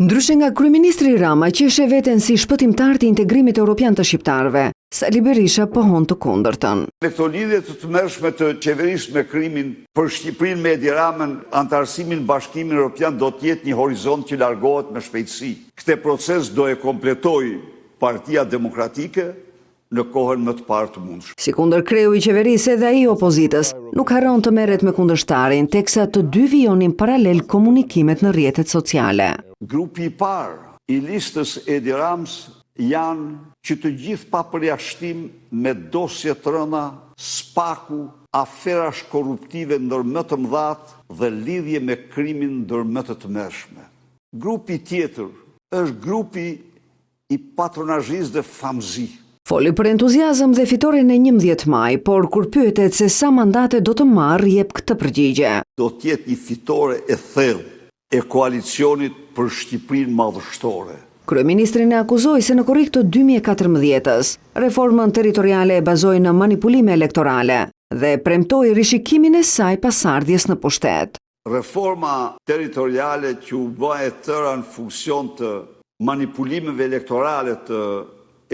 Ndryshe nga kryeministri Rama, që sheh veten si shpëtimtar të integrimit evropian të shqiptarëve, Sali Berisha pohon të kundërtën. Me këto lidhje të tmerrshme të qeverisë me krimin për Shqipërinë me Edi Ramën, antarësimin në Bashkimin Evropian do të jetë një horizont që largohet me shpejtësi. Këtë proces do e kompletoj Partia Demokratike në kohën më të parë të mundshme. Si kundër kreu i qeverisë edhe ai opozitës, nuk harron të merret me kundërshtarin, teksa të dy vijonin paralel komunikimet në rrjetet sociale. Grupi i parë i listës Edi Ramës janë që të gjithë pa përjashtim me dosje të rënda, spaku, aferash korruptive ndër më të mëdhat dhe lidhje me krimin ndër më të tmerrshme. Grupi tjetër është grupi i patronazhis dhe famëzi. Foli për entuziazëm dhe fitoren e 11 maj, por kur pyetet se sa mandate do të marrë, jep këtë përgjigje. Do të jetë një fitore e thellë e koalicionit për Shqipërinë madhështore. Kryeministrin e akuzoi se në korrik të 2014-s, reformën territoriale e bazoi në manipulime elektorale dhe premtoi rishikimin e saj pas ardhjes në pushtet. Reforma territoriale që u bë e tëra në funksion të manipulimeve elektorale të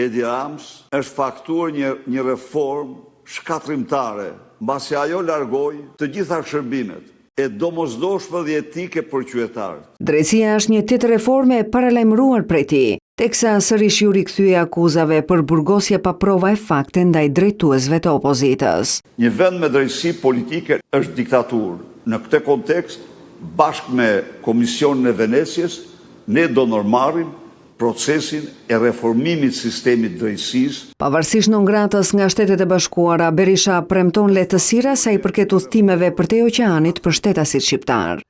Edi Ramës është faktuar një reformë shkatrimtare, mbasi ajo largoi të gjitha shërbimet e domosdoshme dhe etike për qytetarët. Drejtësia është një tjetër reforme e paralajmëruar prej tij, teksa sërish ju rikthye akuzave për burgosje pa prova e fakte ndaj drejtuesve të opozitës. Një vend me drejtësi politike është diktaturë. Në këtë kontekst, bashkë me Komisionin e Venecias, ne do normarim procesin e reformimit sistemit drejtësisë. Pavarësisht nëngratës nga Shtetet e Bashkuara, Berisha premton lehtësira sa i përket udhëtimeve përtej oqeanit për shtetasit shqiptar.